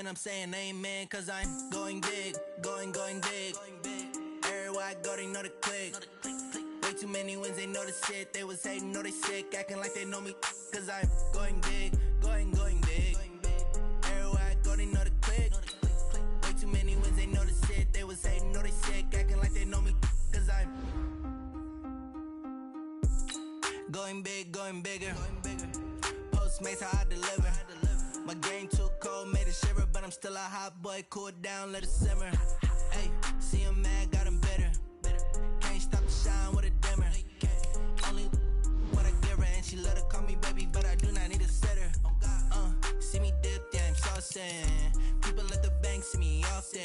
I'm saying amen, cause I'm going big, going big. Everywhere I go, they know the click. Way too many wins, they know the shit. They was hating, know they sick, acting like they know me, cause I'm going big, going big. Everywhere I go, they know the click. Way too many wins, they know the shit. They was hating, know they sick, acting like they know me, cause I'm going big, going bigger. Postmates how I deliver. My game too cold, made it shiver, but I'm still a hot boy. Cool it down, let it simmer. Hey, see him mad, got him bitter. Can't stop the shine with a dimmer. Only what I give her, and she let her call me baby, but I do not need a sitter. See me dip, yeah, I'm saucing. People at the bank see me often.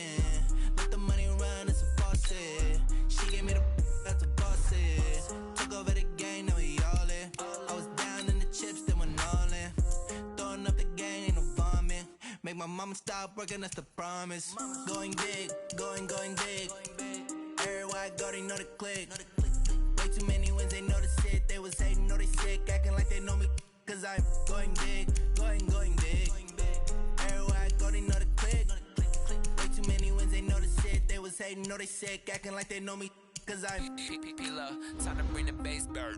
Let the money run, it's a faucet. She gave me the that's a faucet. Took over the game, now we all in. I was down in the chips, then went all in. Throwing up the game, ain't no vomit. Make my mama stop working, that's the promise. Going big, going big. Everywhere I go, they know the click. Way too many wins, they know the shit. They was hating, know they sick, acting like they know me, cause I'm going big, going big. Everywhere I go, they know the click. Way too many wins, they know the shit. They was hating, know they sick, acting like they know me, cause I'm P-P-P-P-Lo, time to bring the bass back.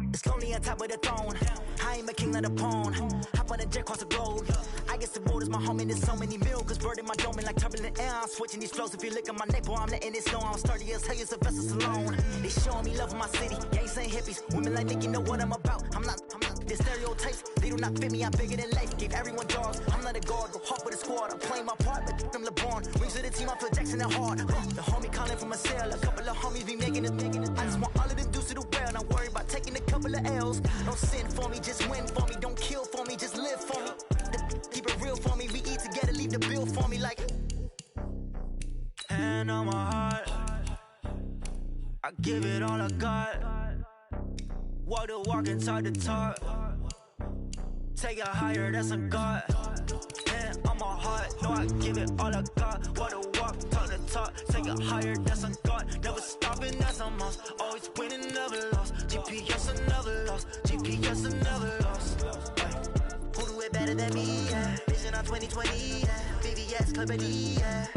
It's lonely on top of the throne. I am a king, not a pawn. Hop on a jet across the globe. I guess the world is my home and there's so many miracles. Bird in my dome and like turbulent air. I'm switching these flows. If you look at my neck, boy, I'm letting it snow. I'm sturdy as hell, as a vessel alone. They showing me love in my city. Gangs ain't hippies. Women like Nicki know what I'm about. I'm not the stereotypes. They do not fit me. I'm bigger than life. Give everyone dogs. I'm not a guard. Go hard with a squad. I'm playing my part, but I'm LeBron. Rings to the team. I feel Jackson and hard. The homie calling from a cell. A couple of homies be making it. I just want all of them dudes to the well. Not worry about taking a couple of L's. Don't sin for me, just win for me. Don't kill for me, just live for me. Keep it real for me. We eat together, leave the bill for me like. Hand on my heart, I give it all I got. Walk the walk and talk the talk. Take it higher, that's a God. Hand on my heart, no, I give it all I got. Walk the walk, talk the talk. Take it higher, that's a God. Never stopping, that's a must. Always winning, never lost. GPS, I never lost. GPS, I never lost. Who do it better than me? Yeah. Vision on 2020. Yeah. VVS, Clippity. Yeah.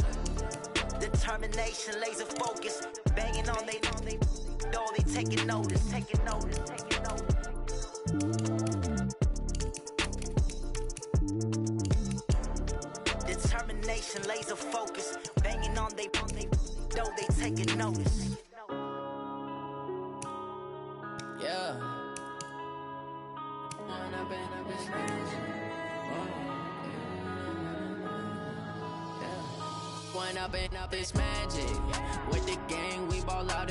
Determination, laser focus. Banging on they know they taking notice. Determination, laser focus. Banging on they know they taking notice. Yeah. Going up and up, it's magic. With the gang, we ball out.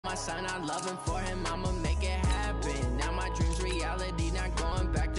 My son, I love him for him, I'ma make it happen. Now my dream's reality, not going back to.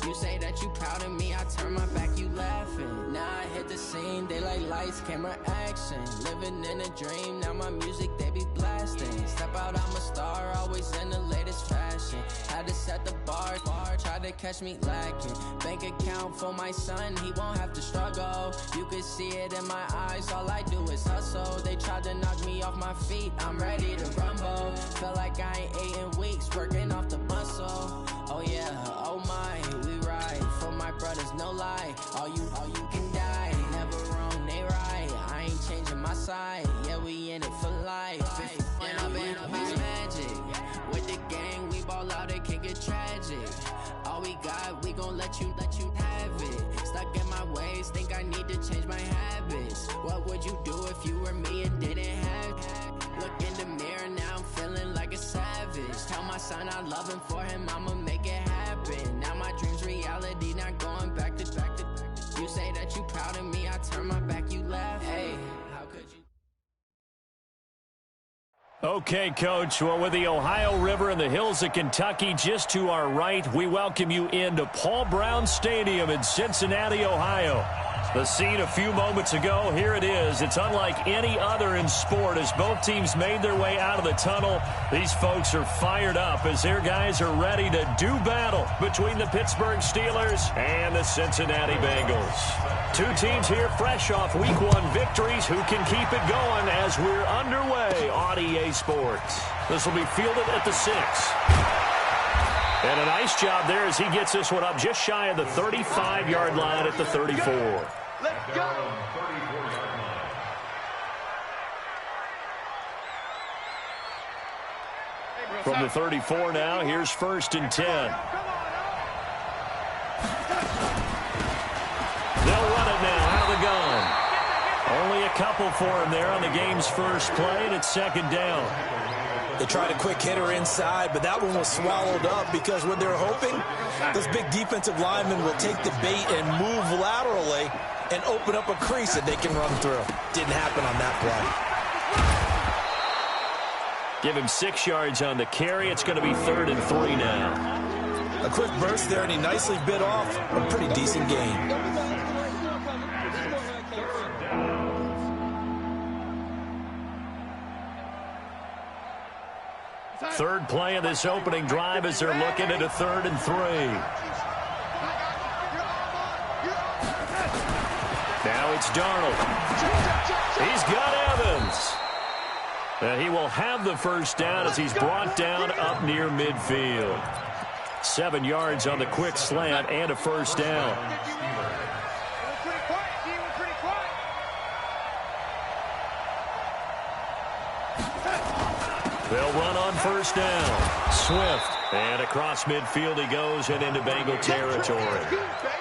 You say that you proud of me, I turn my back, you laughing. Now I hit the scene, they like lights, camera, action. Living in a dream, now my music, they be blasting. Step out, I'm a star, always in the latest fashion. Had to set the bar, try to catch me lacking. Bank account for my son, he won't have to struggle. You can see it in my eyes, all I do is hustle. They tried to knock me off my feet, I'm ready to rumble. Felt like I ain't ate in weeks, working off the muscle. Oh yeah, oh my, we ride for my brothers, no lie. All you can die, never wrong, they right. I ain't changing my side, yeah, we in it for life. And I've been up, it's magic. With the gang, we ball out, it can get tragic. All we got, we gon' let you have it. stuck in my ways, think I need to change my habits. What would you do if you were me and didn't have? Look in the mirror, now I'm feeling like a savage. Tell my son I love him, for him I'ma make it happen. Now my dream's reality, not going back to. You say that you proud of me, I turn my back, you laugh. Hey, how could you? Okay, Coach. Well, with the Ohio River and the hills of Kentucky just to our right, we welcome you into Paul Brown Stadium in Cincinnati, Ohio. The scene a few moments ago, here it is. It's unlike any other in sport as both teams made their way out of the tunnel. These folks are fired up as their guys are ready to do battle between the Pittsburgh Steelers and the Cincinnati Bengals. Two teams here fresh off Week 1 victories. Who can keep it going as we're underway on EA Sports? This will be fielded at the 6. And a nice job there as he gets this one up just shy of the 35-yard line at the 34. Let's go! From the 34 now, here's 1st and 10. They'll run it now out of the gun. Only a couple for him there on the game's first play, and it's 2nd down. They tried a quick hitter inside, but that one was swallowed up because what they're hoping, this big defensive lineman will take the bait and move laterally and open up a crease that they can run through. Didn't happen on that play. Give him 6 yards on the carry. It's going to be 3rd and 3 now. A quick burst there, and he nicely bit off a pretty decent gain. Third play of this opening drive as they're looking at a 3rd and 3. Now it's Darnold. He's got Evans. And he will have the first down as he's brought down up near midfield. 7 yards on the quick slant and a first down. They'll run on first down. Swift. And across midfield he goes and into Bengal territory.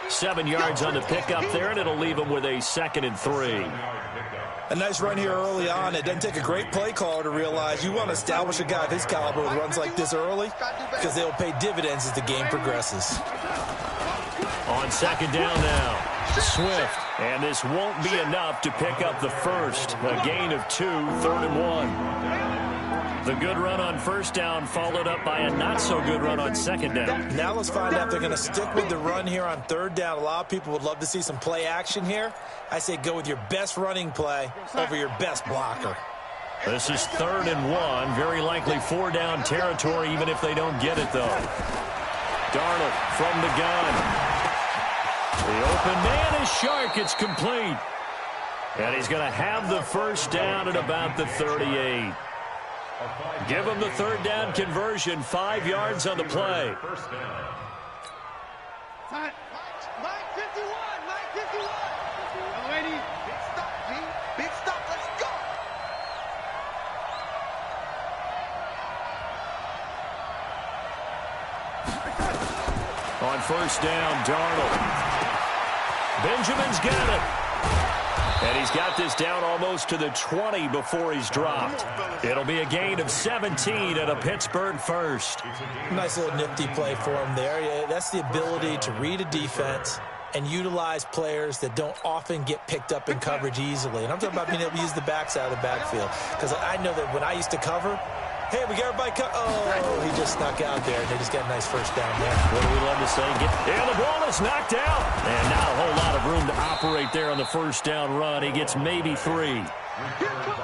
7 yards on the pickup there, and it'll leave him with a 2nd and 3. A nice run here early on. It doesn't take a great play caller to realize you want to establish a guy of his caliber with runs like this early because they'll pay dividends as the game progresses. On 2nd down now. Swift. And this won't be enough to pick up the first. A gain of 2, 3rd and 1. The good run on first down followed up by a not-so-good run on 2nd down. Now let's find out if they're going to stick with the run here on 3rd down. A lot of people would love to see some play action here. I say go with your best running play over your best blocker. This is 3rd and 1. Very likely 4-down territory even if they don't get it, though. Darnold from the gun. The open man is Shark. It's complete. And he's going to have the first down at about the 38. Give him the 3rd down conversion. 5 yards on the play. Mike 51. Mike 51. Lady. Big stop, G. Big stop. Let's go. On first down, Darnold. Benjamin's got it. And he's got this down almost to the 20 before he's dropped. It'll be a gain of 17 at a Pittsburgh first. Nice little nifty play for him there. Yeah, that's the ability to read a defense and utilize players that don't often get picked up in coverage easily. And I'm talking about being able to use the backside of the backfield. Because I know that when I used to cover, hey, we got everybody oh, he just snuck out there, and they just got a nice first down there. What do we love to say? And the ball is knocked out. And not a whole lot of room to operate there on the first down run. He gets maybe 3.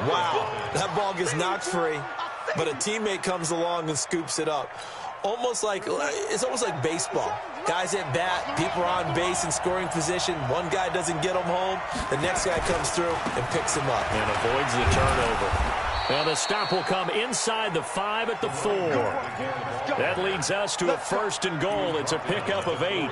Wow, that ball gets knocked free, but a teammate comes along and scoops it up. It's almost like baseball. Guys at bat, people are on base in scoring position. One guy doesn't get them home. The next guy comes through and picks him up. And avoids the turnover. Now the stop will come inside the 5 at the 4. That leads us to a 1st and goal. It's a pickup of 8.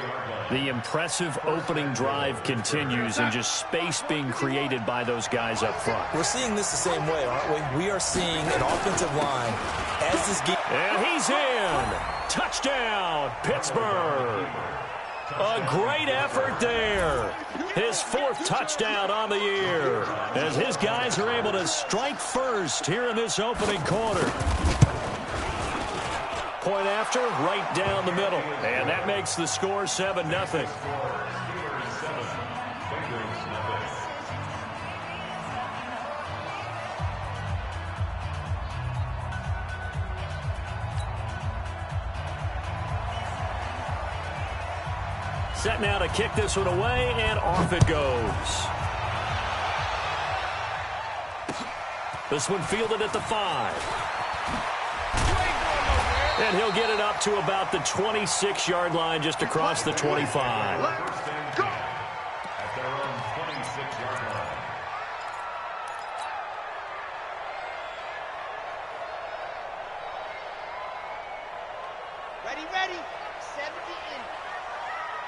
The impressive opening drive continues and just space being created by those guys up front. We're seeing this the same way, aren't we? We are seeing an offensive line as this game. And he's in. Touchdown, Pittsburgh. A great effort there. His fourth touchdown on the year as his guys are able to strike first here in this opening quarter. Point after, right down the middle. And that makes the score 7-0. Set now to kick this one away, and off it goes. This one fielded at the 5. And he'll get it up to about the 26-yard line, just across the 25. Let's go. Ready, ready. 70 in.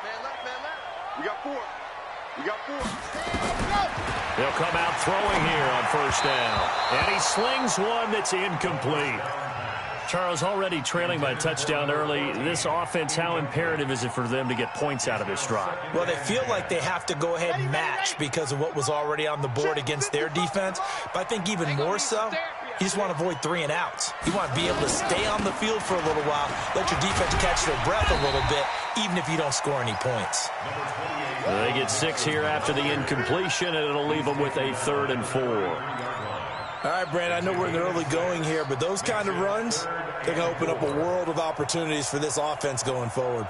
Man left, man left. We got 4. We got 4. Go. They'll come out throwing here on first down. And he slings one that's incomplete. Charles, already trailing by a touchdown early. This offense, how imperative is it for them to get points out of this drive? Well, they feel like they have to go ahead and match because of what was already on the board against their defense. But I think even more so, you just want to avoid 3 and outs. You want to be able to stay on the field for a little while, let your defense catch their breath a little bit, even if you don't score any points. They get 6 here after the incompletion, and it'll leave them with a 3rd and 4. All right, Brandon, I know we're in the early going here, but those kind of runs, they're going to open up a world of opportunities for this offense going forward.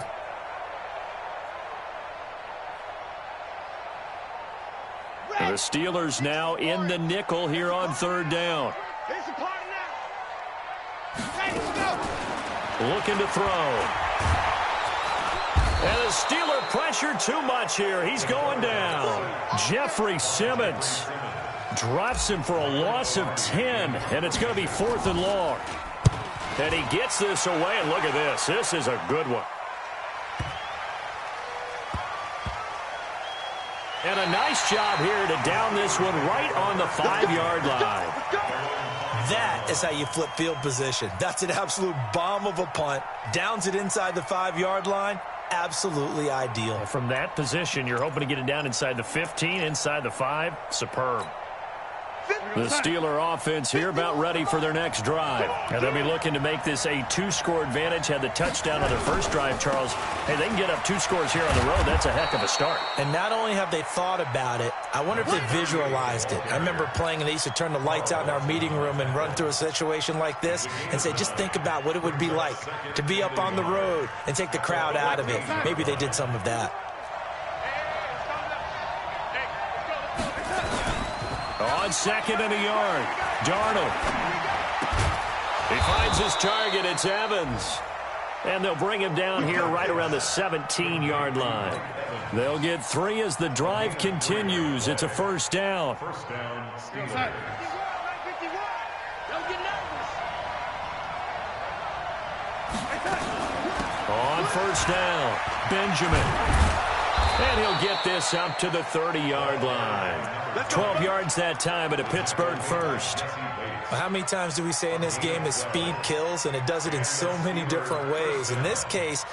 And the Steelers now in the nickel here on 3rd down. Here's the party now. Ready to go. Looking to throw. And the Steeler pressure too much here. He's going down. Jeffrey Simmons drops him for a loss of 10, and it's going to be 4th and long. And he gets this away, and look at this. This is a good one. And a nice job here to down this one right on the 5-yard line. That is how you flip field position. That's an absolute bomb of a punt. Downs it inside the 5-yard line. Absolutely ideal. From that position, you're hoping to get it down inside the 15, inside the 5. Superb. The Steeler offense here about ready for their next drive. And they'll be looking to make this a 2-score advantage. Had the touchdown on their first drive, Charles. Hey, they can get up 2 scores here on the road. That's a heck of a start. And not only have they thought about it, I wonder if they visualized it. I remember playing, and they used to turn the lights out in our meeting room and run through a situation like this and say, just think about what it would be like to be up on the road and take the crowd out of it. Maybe they did some of that. On 2nd and a yard, Darnold. He finds his target. It's Evans. And they'll bring him down here right around the 17-yard line. They'll get 3 as the drive continues. It's a 1st down. On 1st down, Benjamin. And he'll get this up to the 30-yard line. 12 yards that time, but a Pittsburgh first. Well, how many times do we say in this game that speed kills, and it does it in so many different ways? In this case,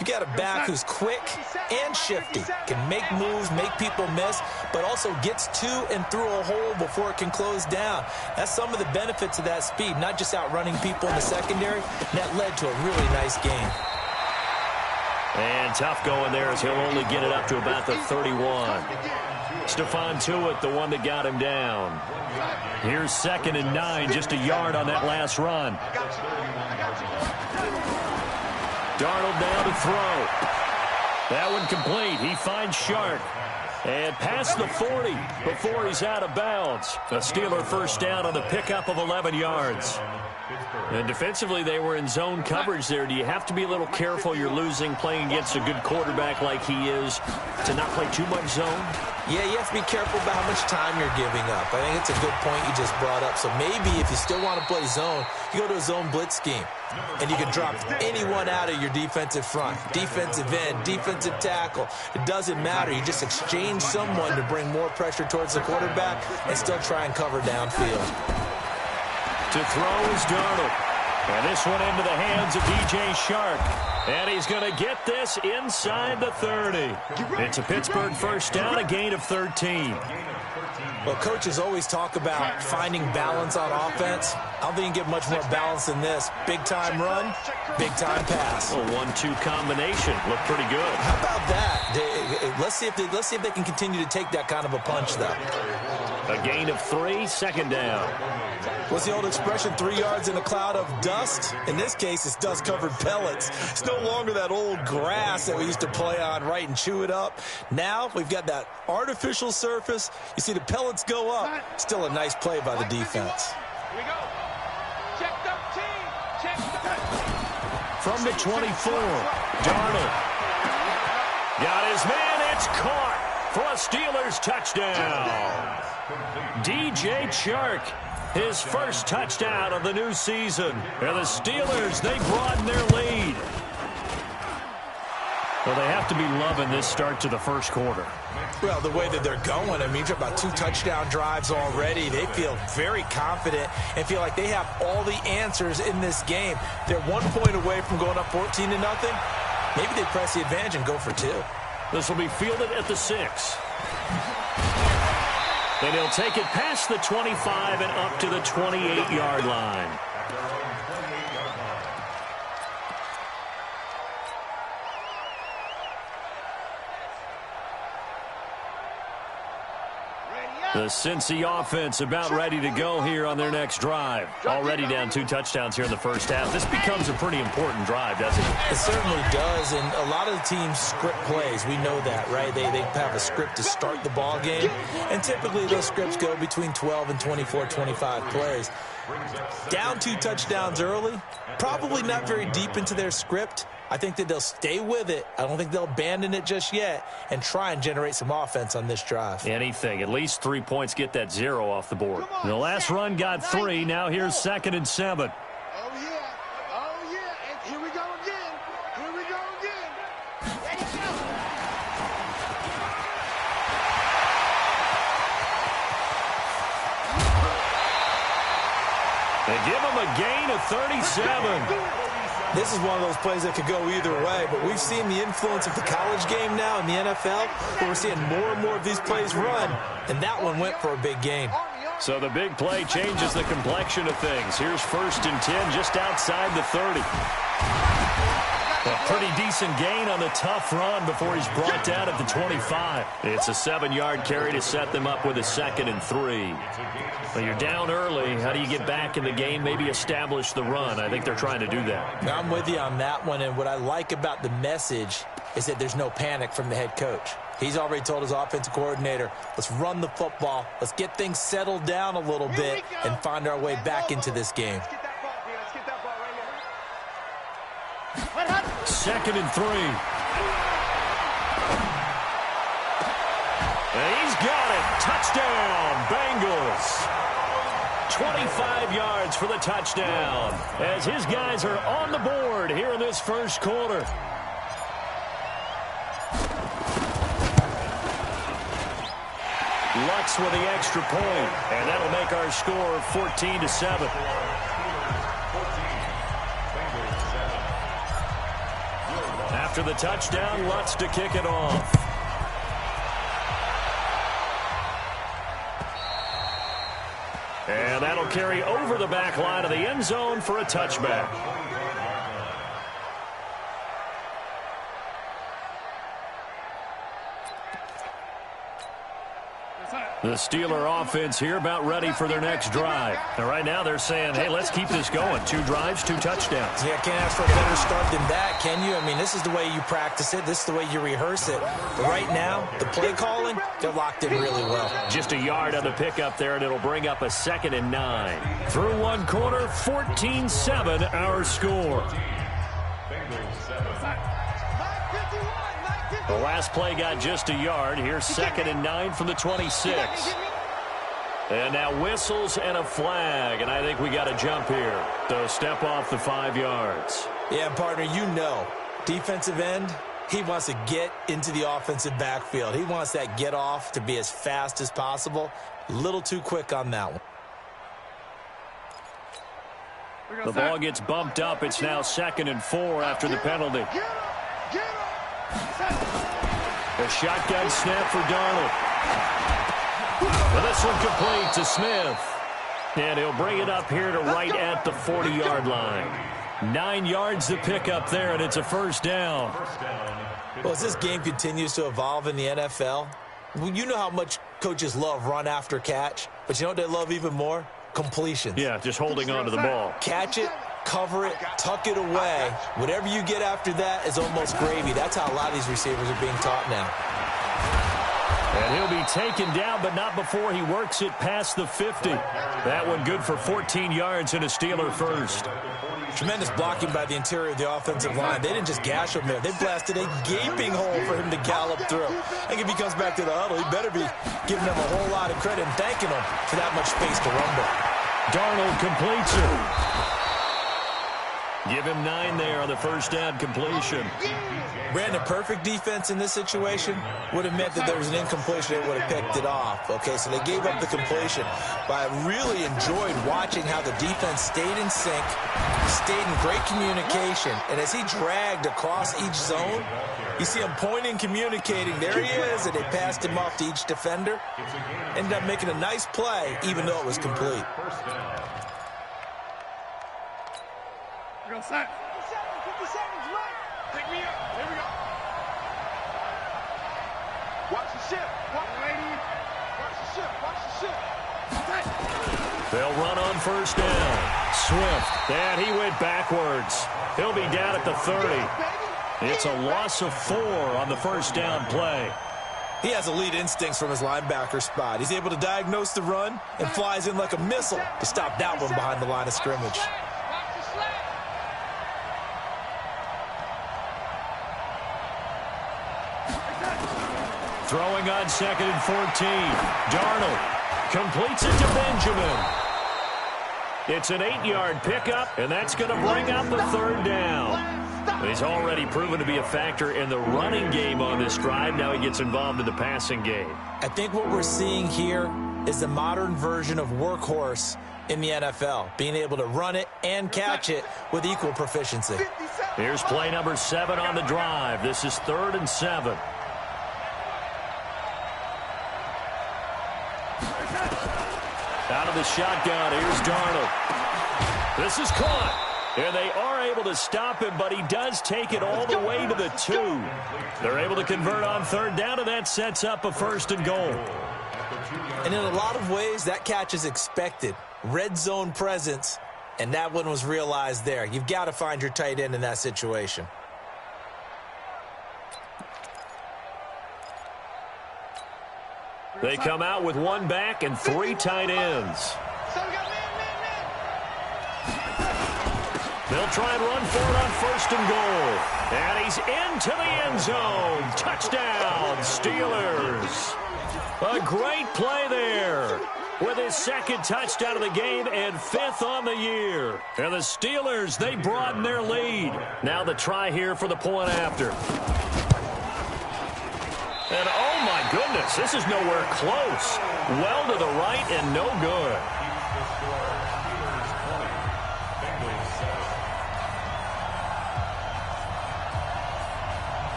you got a back who's quick and shifty, can make moves, make people miss, but also gets to and through a hole before it can close down. That's some of the benefits of that speed, not just outrunning people in the secondary. And that led to a really nice game. And tough going there as he'll only get it up to about the 31. Stephon Tuitt, the one that got him down. Here's 2nd and 9, just a yard on that last run. Darnold down to throw. That one complete. He finds Shark. And past the 40 before he's out of bounds. A Steeler 1st down on the pickup of 11 yards. And defensively, they were in zone coverage there. Do you have to be a little careful? You're losing, playing against a good quarterback like he is, to not play too much zone? Yeah, you have to be careful about how much time you're giving up. I think it's a good point you just brought up. So maybe if you still want to play zone, you go to a zone blitz scheme. And you can drop anyone out of your defensive front. Defensive end, defensive tackle. It doesn't matter. You just exchange someone to bring more pressure towards the quarterback and still try and cover downfield. To throw is Darnold. And this one into the hands of DJ Chark. And he's going to get this inside the 30. It's a Pittsburgh first down, a gain of 13. Well, coaches always talk about finding balance on offense. I don't think you can get much more balance than this. Big-time run, big-time pass. A 1-2 combination. Looked pretty good. How about that? Let's see if they can continue to take that kind of a punch, though. A gain of 3, second down. What's the old expression, 3 yards in a cloud of dust? In this case, it's dust-covered pellets. It's no longer that old grass that we used to play on, right, and chew it up. Now we've got that artificial surface. You see the pellets go up. Still a nice play by the defense. Here we go. Check 13. Check 13. From the 24, Darnold. Got his man. It's caught for a Steelers touchdown. DJ Chark, his first touchdown of the new season. And the Steelers, they broaden their lead. Well, they have to be loving this start to the first quarter. Well, the way that they're going, I mean, you're talking about 2 touchdown drives already. They feel very confident and feel like they have all the answers in this game. They're 1 point away from going up 14-0. Maybe they press the advantage and go for 2. This will be fielded at the 6. Then he'll take it past the 25 and up to the 28-yard line. The Cincy offense about ready to go here on their next drive. Already down 2 touchdowns here in the first half. This becomes a pretty important drive, doesn't it? It certainly does, and a lot of the teams script plays. We know that, right? They have a script to start the ball game, and typically those scripts go between 12 and 24, 25 plays. Down 2 touchdowns early, probably not very deep into their script. I think that they'll stay with it. I don't think they'll abandon it just yet and try and generate some offense on this drive. Anything. At least 3 points, get that 0 off the board. The last run got 3. Now here's 2nd and 7. Oh, yeah. Oh, yeah. And here we go again. Here we go again. Ready, go. They give him a gain of 37. This is one of those plays that could go either way, but we've seen the influence of the college game now in the NFL, where we're seeing more and more of these plays run, and that one went for a big gain. So the big play changes the complexion of things. Here's 1st and 10 just outside the 30. A pretty decent gain on the tough run before he's brought down at the 25. It's a 7-yard carry to set them up with a 2nd and 3. Well, you're down early. How do you get back in the game, maybe establish the run? I think they're trying to do that. I'm with you on that one, and what I like about the message is that there's no panic from the head coach. He's already told his offensive coordinator, let's run the football, let's get things settled down a little bit and find our way back into this game. Let's get that ball, man. Let's get that ball right now. 2nd and 3. And he's got it. Touchdown, Bengals. 25 yards for the touchdown as his guys are on the board here in this first quarter. Lutz with the extra point, and that'll make our score 14-7. After the touchdown, Lutz to kick it off. And that'll carry over the back line of the end zone for a touchback. The Steeler offense here about ready for their next drive. And right now they're saying, hey, let's keep this going. 2 drives, 2 touchdowns. Yeah, can't ask for a better start than that, can you? I mean, this is the way you practice it. This is the way you rehearse it. But right now, the play calling, they're locked in really well. Just a yard on the pickup there, and it'll bring up a 2nd and 9. Through 1 quarter, 14-7 our score. The last play got just a yard. Here's 2nd and 9 from the 26. And now whistles and a flag, and I think we got a jump here. So step off the 5 yards. Yeah, partner, you know, defensive end, he wants to get into the offensive backfield. He wants that get off to be as fast as possible. A little too quick on that one. The ball gets bumped up. It's now 2nd and 4 after the penalty. A shotgun snap for Darnold. Well, this one complete to Smith. And he'll bring it up here to right at the 40-yard line. 9 yards to pick up there, and it's a first down. Well, as this game continues to evolve in the NFL, you know how much coaches love run after catch, but you know what they love even more? Completions. Yeah, just holding on to the ball. Catch it, cover it, tuck it away. Whatever you get after that is almost gravy. That's how a lot of these receivers are being taught now. And he'll be taken down, but not before he works it past the 50. That one good for 14 yards and a Steeler first. Tremendous blocking by the interior of the offensive line. They didn't just gash him there. They blasted a gaping hole for him to gallop through. I think if he comes back to the huddle, he better be giving them a whole lot of credit and thanking them for that much space to rumble. Darnold completes it. Give him 9 there on the first down completion. Brandon, perfect defense in this situation would have meant that there was an incompletion. They would have picked it off. Okay, so they gave up the completion. But I really enjoyed watching how the defense stayed in sync, stayed in great communication. And as he dragged across each zone, you see him pointing, communicating. There he is, and they passed him off to each defender. Ended up making a nice play, even though it was complete. Go, set. 50 seconds, right? Pick me up. Here we go. Watch the ship. Watch the lady. Watch the ship. Watch the ship. They'll run on first down. Swift. And he went backwards. He'll be down at the 30. It's a loss of 4 on the first down play. He has elite instincts from his linebacker spot. He's able to diagnose the run and flies in like a missile to stop that one behind the line of scrimmage. Throwing on 2nd and 14. Darnold completes it to Benjamin. It's an 8-yard pickup, and that's going to bring up the 3rd down. He's already proven to be a factor in the running game on this drive. Now he gets involved in the passing game. I think what we're seeing here is the modern version of workhorse in the NFL, being able to run it and catch it with equal proficiency. Here's play number 7 on the drive. This is 3rd and 7. Out of the shotgun, here's Darnold. This is caught. And they are able to stop him, but he does take it all the way to the 2. They're able to convert on 3rd down, and that sets up a 1st and goal. And in a lot of ways, that catch is expected. Red zone presence, and that one was realized there. You've got to find your tight end in that situation. They come out with 1 back and 3 tight ends. They'll try and run for it on 1st and goal. And he's into the end zone. Touchdown, Steelers. A great play there with his 2nd touchdown of the game and 5th on the year. And the Steelers, they broaden their lead. Now the try here for the point after. And oh my goodness, this is nowhere close. Well to the right and no good.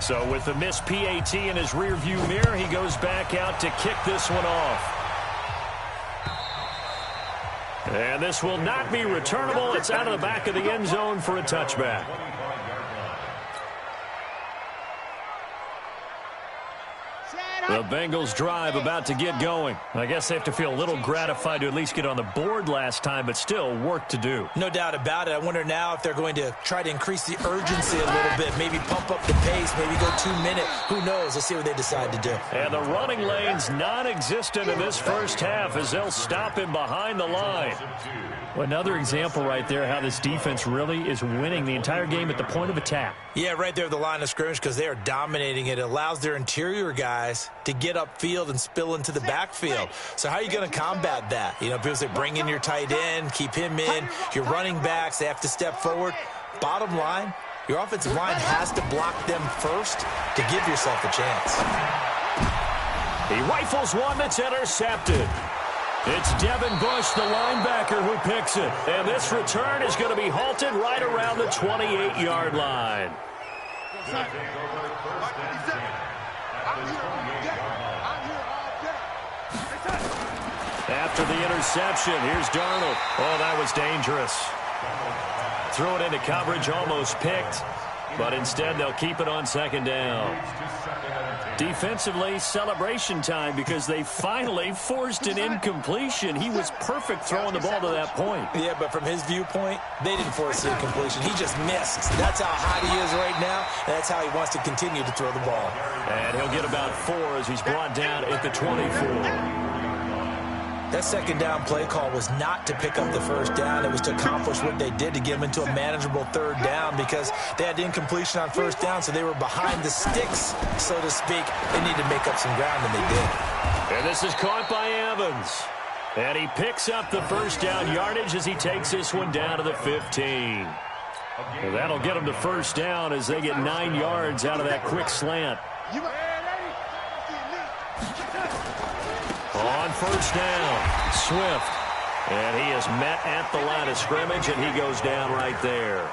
So with the missed PAT in his rearview mirror, he goes back out to kick this one off. And this will not be returnable. It's out of the back of the end zone for a touchback. The Bengals drive about to get going. I guess they have to feel a little gratified to at least get on the board last time, but still work to do. No doubt about it. I wonder now if they're going to try to increase the urgency a little bit, maybe pump up the pace, maybe go 2-minute. Who knows? Let's see what they decide to do. And the running lane's non-existent in this first half as they'll stop him behind the line. Well, another example right there how this defense really is winning the entire game at the point of attack. Yeah, right there at the line of scrimmage because they are dominating it. It allows their interior guys to get upfield and spill into the backfield. So how are you going to combat that? You know, people say bring in your tight end, keep him in. Your running backs, they have to step forward. Bottom line, your offensive line has to block them first to give yourself a chance. He rifles one that's intercepted. It's Devin Bush, the linebacker, who picks it. And this return is going to be halted right around the 28-yard line. After the interception, here's Darnold. Oh, that was dangerous. Threw it into coverage, almost picked. But instead, they'll keep it on second down. Defensively, celebration time because they finally forced an incompletion. He was perfect throwing the ball to that point. Yeah, but from his viewpoint, they didn't force the incompletion. He just missed. That's how hot he is right now, and that's how he wants to continue to throw the ball. And he'll get about 4 as he's brought down at the 24. That second down play call was not to pick up the first down. It was to accomplish what they did to get them into a manageable third down because they had incompletion on first down, so they were behind the sticks, so to speak. They needed to make up some ground, and they did. And this is caught by Evans. And he picks up the first down yardage as he takes this one down to the 15. Well, that'll get them to first down as they get 9 yards out of that quick slant. On first down, Swift. And he is met at the line of scrimmage, and he goes down right there.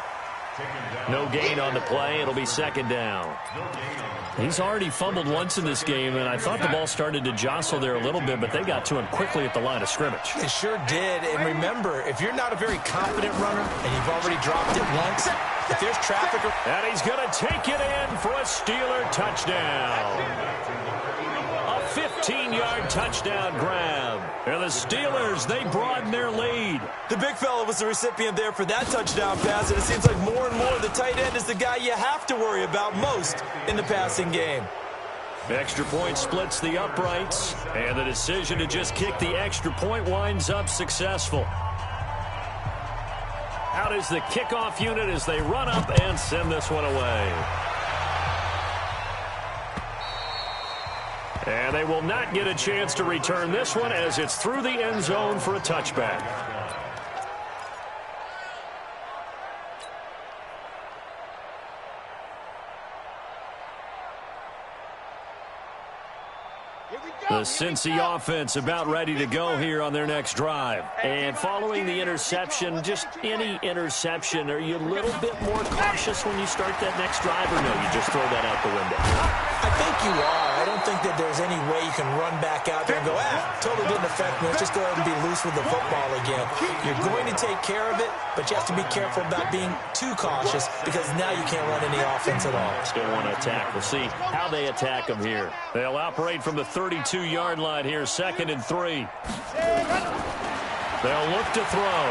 No gain on the play. It'll be second down. He's already fumbled once in this game, and I thought the ball started to jostle there a little bit, but they got to him quickly at the line of scrimmage. It sure did. And remember, if you're not a very confident runner and you've already dropped it once, if there's traffic... And he's going to take it in for a Steeler touchdown. 15-yard touchdown grab. And the Steelers, they broaden their lead. The big fella was the recipient there for that touchdown pass, and it seems like more and more the tight end is the guy you have to worry about most in the passing game. Extra point splits the uprights, and the decision to just kick the extra point winds up successful. Out is the kickoff unit as they run up and send this one away. And they will not get a chance to return this one as it's through the end zone for a touchback. The Cincy offense about ready to go here on their next drive. And following the interception, just any interception, are you a little bit more cautious when you start that next drive, or no, you just throw that out the window? I think you are. I don't think that there's any way you can run back out there and go, totally didn't affect me. Let's just go ahead and be loose with the football again. You're going to take care of it, but you have to be careful about being too cautious because now you can't run any offense at all. Still want to attack. We'll see how they attack them here. They'll operate from the 32-yard line here, 2nd and 3. They'll look to throw.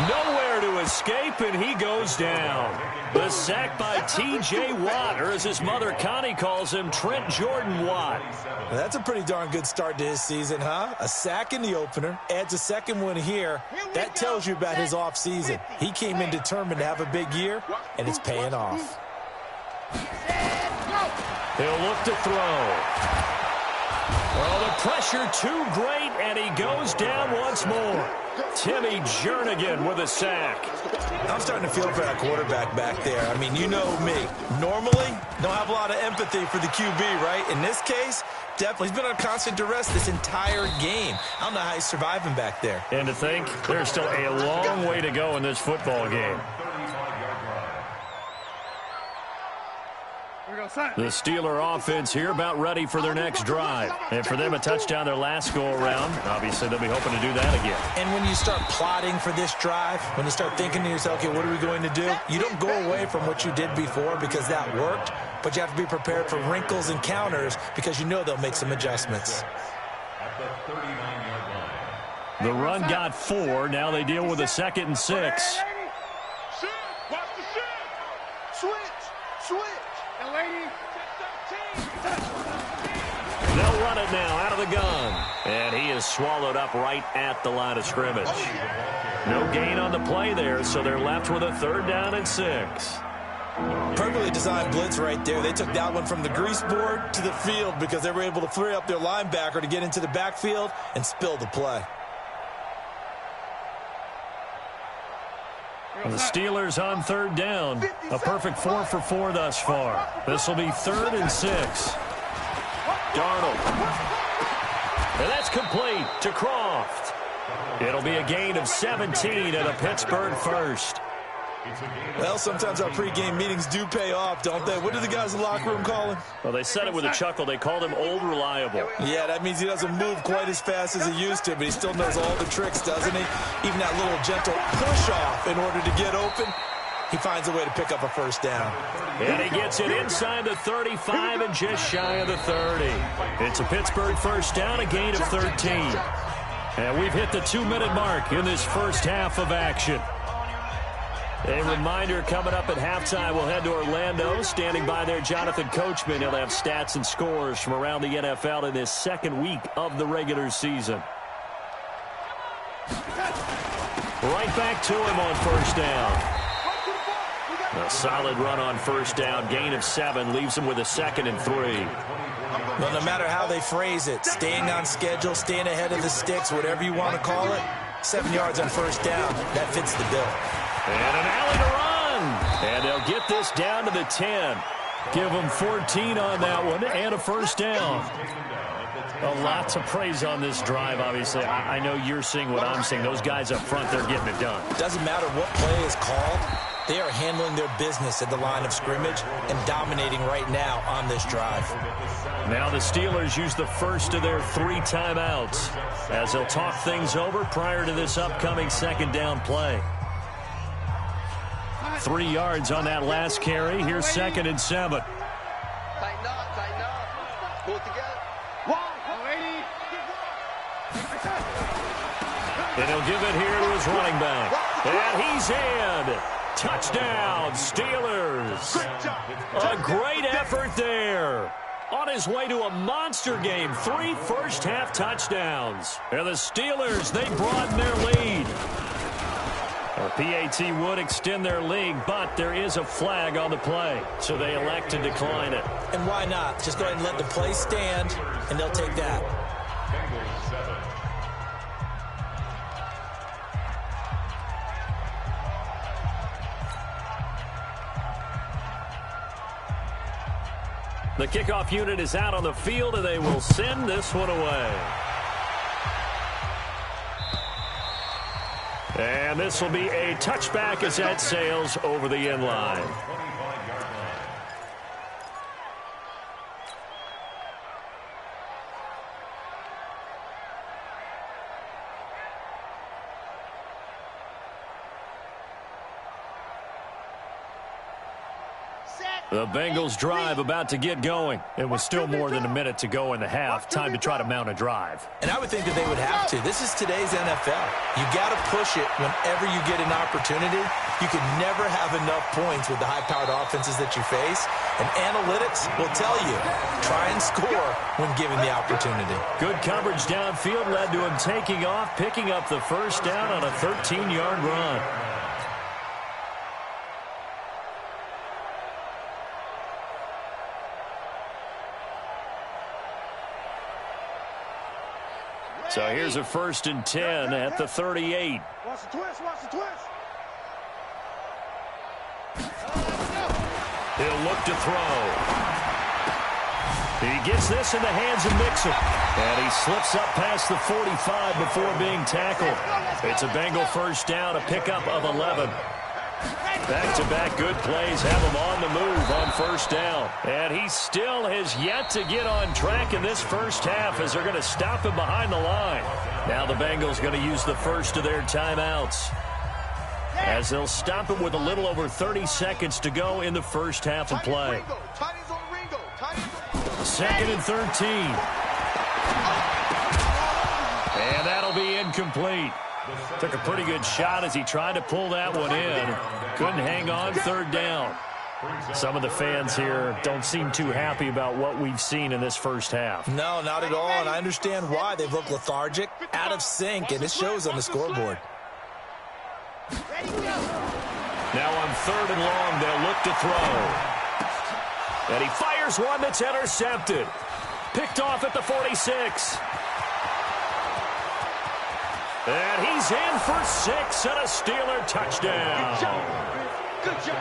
Nowhere to escape, and he goes down. The sack by T.J. Watt, or as his mother Connie calls him, Trent Jordan Watt. Well, that's a pretty darn good start to his season, huh? A sack in the opener, adds a second one here. That tells you about his offseason. He came in determined to have a big year, and it's paying off. He'll look to throw. Oh, the pressure too great, and he goes down once more. Timmy Jernigan with a sack. I'm starting to feel for that quarterback back there. I mean, you know me. Normally, don't have a lot of empathy for the QB, right? In this case, definitely. He's been on constant duress this entire game. I don't know how he's surviving back there. And to think, there's still a long way to go in this football game. The Steeler offense here about ready for their next drive. And for them, a touchdown their last go-around. Obviously, they'll be hoping to do that again. And when you start plotting for this drive, when you start thinking to yourself, okay, what are we going to do? You don't go away from what you did before because that worked, but you have to be prepared for wrinkles and counters because you know they'll make some adjustments. The run got 4. Now they deal with a 2nd and 6. They'll run it now out of the gun. And he is swallowed up right at the line of scrimmage. No gain on the play there, so they're left with a 3rd down and 6. Perfectly designed blitz right there. They took that one from the grease board to the field because they were able to free up their linebacker to get into the backfield and spill the play. The Steelers on 3rd down. A perfect 4 for 4 thus far. This will be 3rd and 6. Darnold. And that's complete to Croft. It'll be a gain of 17 and a Pittsburgh first. Well, sometimes our pregame meetings do pay off, don't they? What do the guys in the locker room call him? Well, they said it with a chuckle. They called him Old Reliable. Yeah, that means he doesn't move quite as fast as he used to, but he still knows all the tricks, doesn't he? Even that little gentle push-off in order to get open, he finds a way to pick up a first down. And he gets it inside the 35 and just shy of the 30. It's a Pittsburgh first down, a gain of 13. And we've hit the 2-minute mark in this first half of action. A reminder, coming up at halftime, we'll head to Orlando. Standing by there, Jonathan Coachman. He'll have stats and scores from around the NFL in this second week of the regular season. Right back to him on first down. A solid run on first down. Gain of 7 leaves him with a 2nd and 3. Well, no matter how they phrase it, staying on schedule, staying ahead of the sticks, whatever you want to call it, 7 yards on first down, that fits the bill. And an alley to run. And they'll get this down to the 10. Give them 14 on that one and a first down. A lot to praise on this drive, obviously. I know you're seeing what I'm seeing. Those guys up front, they're getting it done. Doesn't matter what play is called. They are handling their business at the line of scrimmage and dominating right now on this drive. Now the Steelers use the first of their 3 timeouts as they'll talk things over prior to this upcoming second down play. 3 yards on that last carry. Here's 2nd and 7. Tighten up. Pull it together. And he'll give it here to his running back. And he's in. Touchdown, Steelers. A great effort there. On his way to a monster game. 3 first-half touchdowns. And the Steelers, they broaden their lead. The PAT would extend their lead, but there is a flag on the play, so they elect to decline it. And why not? Just go ahead and let the play stand, and they'll take that. The kickoff unit is out on the field, and they will send this one away. And this will be a touchback as that sails over the end line. The Bengals drive about to get going. It was still more than a minute to go in the half. Time to try to mount a drive. And I would think that they would have to. This is today's NFL. You got to push it whenever you get an opportunity. You can never have enough points with the high-powered offenses that you face. And analytics will tell you, try and score when given the opportunity. Good coverage downfield led to him taking off, picking up the first down on a 13-yard run. So here's a 1st and 10 at the 38. Watch the twist, watch the twist. He'll look to throw. He gets this in the hands of Mixon. And he slips up past the 45 before being tackled. It's a Bengal first down, a pickup of 11. Back-to-back good plays have him on the move on first down. And he still has yet to get on track in this first half as they're going to stop him behind the line. Now the Bengals going to use the first of their timeouts as they'll stop him with a little over 30 seconds to go in the first half of play. 2nd and 13. And that'll be incomplete. Took a pretty good shot as he tried to pull that one in. Couldn't hang on, 3rd down. Some of the fans here don't seem too happy about what we've seen in this first half. No, not at all, and I understand why. They've looked lethargic, out of sync, and it shows on the scoreboard. Now on 3rd and long, they'll look to throw. And he fires one that's intercepted. Picked off at the 46. And he's in for 6 and a Steeler touchdown. Good job.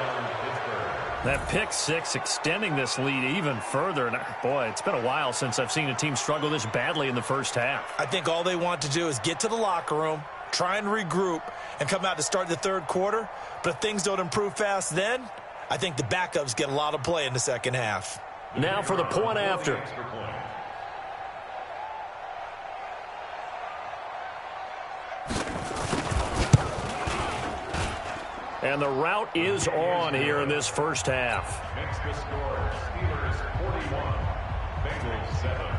That pick six extending this lead even further. And boy, it's been a while since I've seen a team struggle this badly in the first half. I think all they want to do is get to the locker room, try and regroup, and come out to start the third quarter. But if things don't improve fast then, I think the backups get a lot of play in the second half. Now for the point after. And the route is on here in this first half. Next to score, Steelers 41, Bengals 7.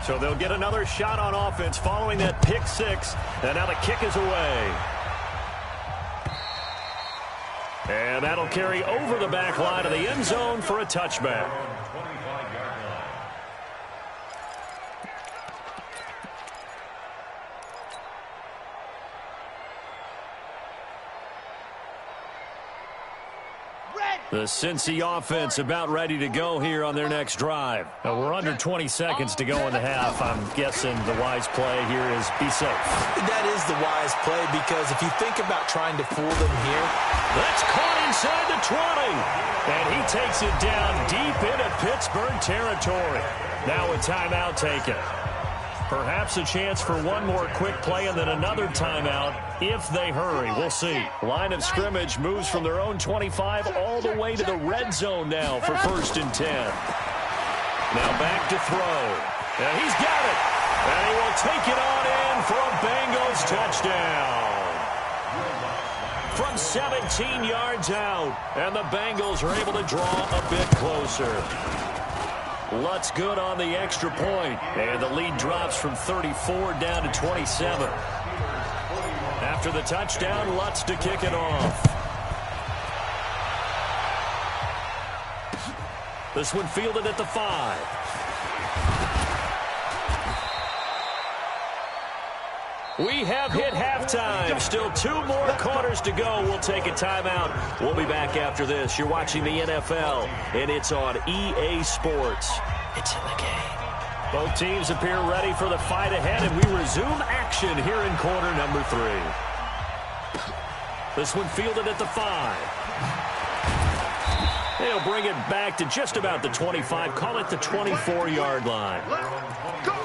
So they'll get another shot on offense following that pick six. And now the kick is away. And that'll carry over the back line of the end zone for a touchback. The Cincy offense about ready to go here on their next drive. Now we're under 20 seconds to go in the half. I'm guessing the wise play here is be safe. That is the wise play, because if you think about trying to fool them here. That's caught inside the 20. And he takes it down deep into Pittsburgh territory. Now a timeout taken. Perhaps a chance for one more quick play and then another timeout if they hurry. We'll see. Line of scrimmage moves from their own 25 all the way to the red zone now for 1st and 10. Now back to throw. And he's got it. And he will take it on in for a Bengals touchdown. From 17 yards out. And the Bengals are able to draw a bit closer. Lutz good on the extra point. And the lead drops from 34 down to 27. After the touchdown, Lutz to kick it off. This one fielded at the 5. We have hit halftime. Still 2 more quarters to go. We'll take a timeout. We'll be back after this. You're watching the NFL, and it's on EA Sports. It's in the game. Both teams appear ready for the fight ahead, and we resume action here in quarter number 3. This one fielded at the 5. They'll bring it back to just about the 25. Call it the 24-yard line. Go!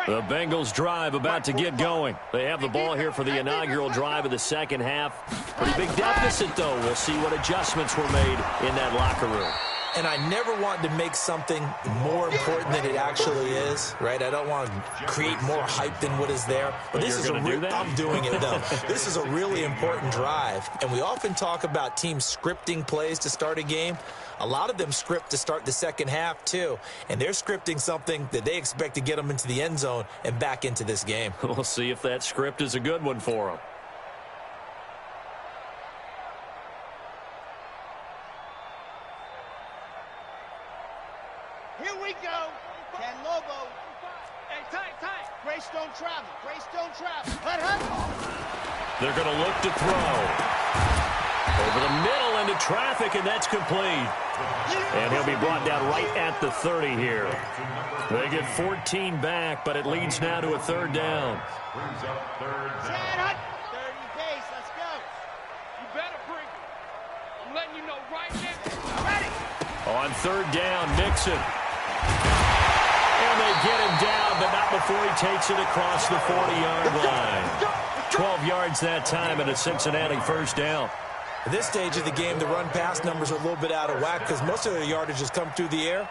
The Bengals drive about to get going. They have the ball here for the inaugural drive of the second half. Pretty big deficit, though. We'll see what adjustments were made in that locker room. And I never want to make something more important than it actually is, right? I don't want to create more hype than what is there. But this is I'm doing it, though. This is a really important drive. And we often talk about teams scripting plays to start a game. A lot of them script to start the second half, too. And they're scripting something that they expect to get them into the end zone and back into this game. We'll see if that script is a good one for them. Here we go. Ken Lobo. Hey, tight. Grace don't travel. They're going to look to throw. Over the middle into traffic, and that's complete. And he'll be brought down right at the 30 here. They get 14 back, but it leads now to a 3rd down. Brings up 3rd down. 30 days, let's go. You better bring it. I'm letting you know right now. Ready. On 3rd down, Mixon. And they get him down, but not before he takes it across the 40-yard line. 12 yards that time, and a Cincinnati 1st down. At this stage of the game, the run-pass numbers are a little bit out of whack because most of their yardage has come through the air.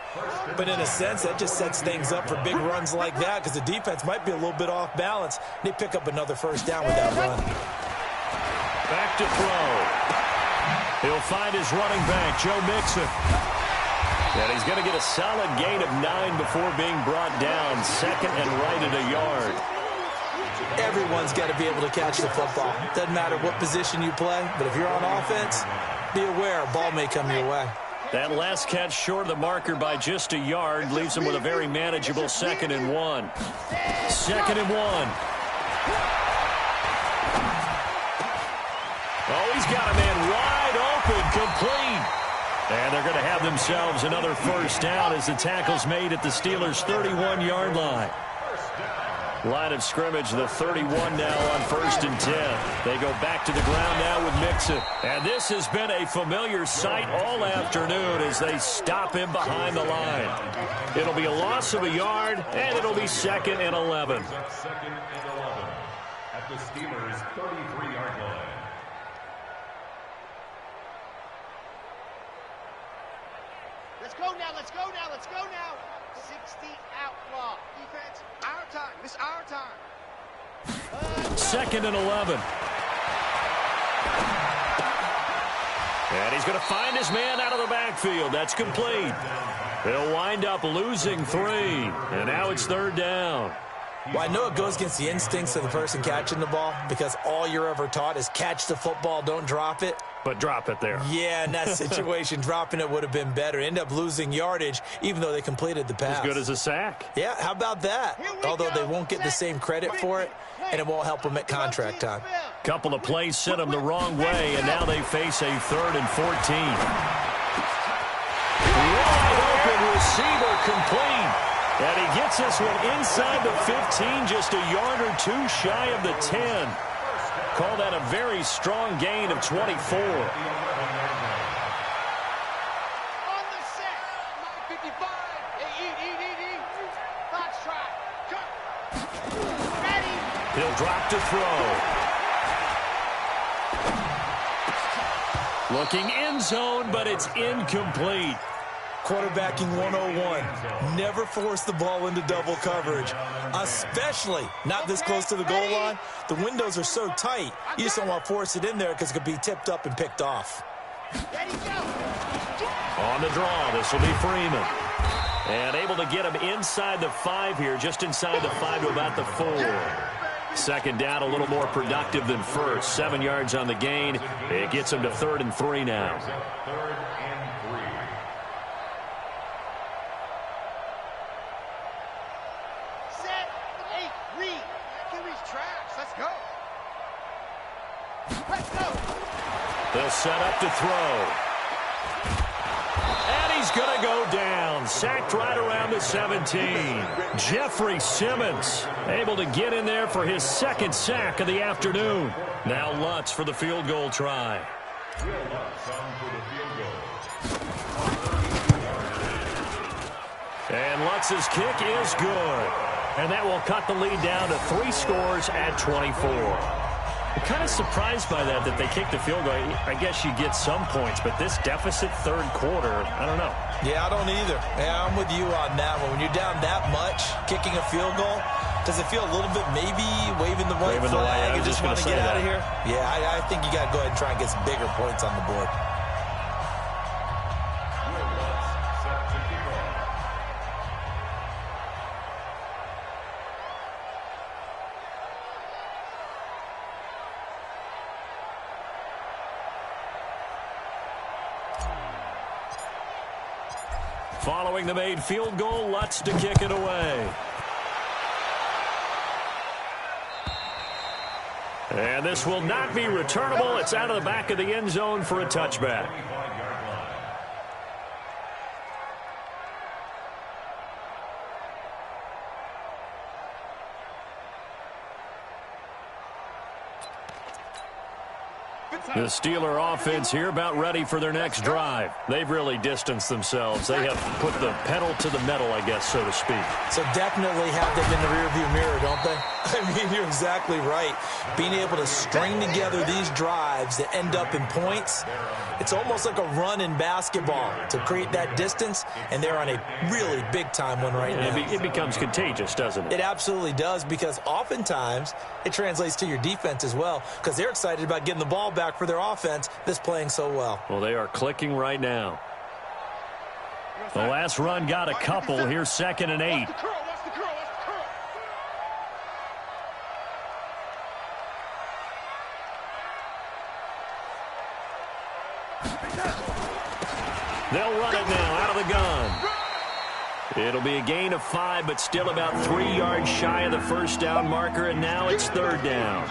But in a sense, that just sets things up for big runs like that because the defense might be a little bit off balance. They pick up another 1st down with that run. Back to throw. He'll find his running back, Joe Mixon. And he's going to get a solid gain of 9 before being brought down. Second and right at a yard. Everyone's got to be able to catch the football. Doesn't matter what position you play, but if you're on offense, be aware a ball may come your way. That last catch short of the marker by just a yard leaves him with a very manageable 2nd and 1. 2nd and 1. Oh, he's got a man wide open, complete. And they're going to have themselves another first down as the tackle's made at the Steelers' 31-yard line. Line of scrimmage, the 31 now on 1st and 10. They go back to the ground now with Mixon. And this has been a familiar sight all afternoon as they stop him behind the line. It'll be a loss of a yard, and it'll be 2nd and 11. 2nd and 11 at the Steelers' 33-yard line. Let's go now, let's go now, let's go now. 60 outlaw. Defense, our time. This our time. 2nd and 11. And he's going to find his man out of the backfield. That's complete. They'll wind up losing 3. And now it's 3rd down. Well, I know it goes against the instincts of the person catching the ball because all you're ever taught is catch the football, don't drop it. But drop it there. Yeah, in that situation, dropping it would have been better. End up losing yardage, even though they completed the pass. As good as a sack. Yeah, how about that? Although they won't get the same credit for it, and it won't help them at contract time. Couple of plays sent them the wrong way, and now they face a 3rd and 14. Wide open receiver complete. And he gets this one inside the 15, just a yard or 2 shy of the 10. Call that a very strong gain of 24. On the set. 55. Eat. Foxtrot. Cut. Ready. He'll drop to throw. Looking end zone, but it's incomplete. Quarterbacking 101. Never force the ball into double coverage, especially not this close to the goal line. The windows are so tight, you just don't want to force it in there because it could be tipped up and picked off. On the draw, this will be Freeman. And able to get him inside the 5 here, just inside the 5 to about the 4. 2nd down, a little more productive than first. 7 yards on the gain. It gets him to 3rd and 3 now. 3rd and 3. They'll set up to throw. And he's going to go down. Sacked right around the 17. Jeffrey Simmons able to get in there for his 2nd sack of the afternoon. Now Lutz for the field goal try. And Lutz's kick is good. And that will cut the lead down to 3 scores at 24. I'm kind of surprised by that they kicked the field goal. I guess you get some points, but this deficit 3rd quarter, I don't know. Yeah, I don't either. Yeah, I'm with you on that one. When you're down that much, kicking a field goal, does it feel a little bit maybe waving the white flag and just want to get out of here? Yeah, I think you got to go ahead and try and get some bigger points on the board. Following the made field goal, Lutz to kick it away. And this will not be returnable. It's out of the back of the end zone for a touchback. The Steeler offense here about ready for their next drive. They've really distanced themselves. They have put the pedal to the metal, I guess, so to speak. So definitely have them in the rearview mirror, don't they? I mean, you're exactly right. Being able to string together these drives that end up in points, it's almost like a run in basketball to create that distance, and they're on a really big-time one right now. It becomes contagious, doesn't it? It absolutely does, because oftentimes it translates to your defense as well, because they're excited about getting the ball back for their offense that's playing so well. Well, they are clicking right now. The last run got a couple. Here's 2nd and 8. They'll run it now out of the gun. It'll be a gain of 5, but still about 3 yards shy of the first down marker, and now it's 3rd down.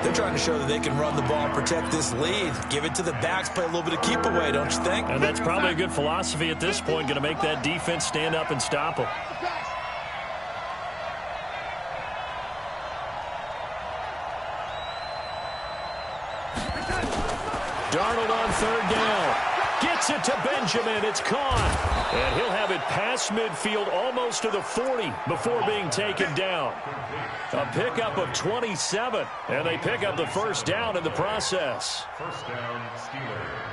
They're trying to show that they can run the ball and protect this lead. Give it to the backs, play a little bit of keep away, don't you think? And that's probably a good philosophy at this point, going to make that defense stand up and stop them. Darnold on 3rd down. Gets it to Benjamin. It's caught. And he'll have it past midfield almost to the 40 before being taken down. A pickup of 27. And they pick up the first down in the process. First down, Steelers.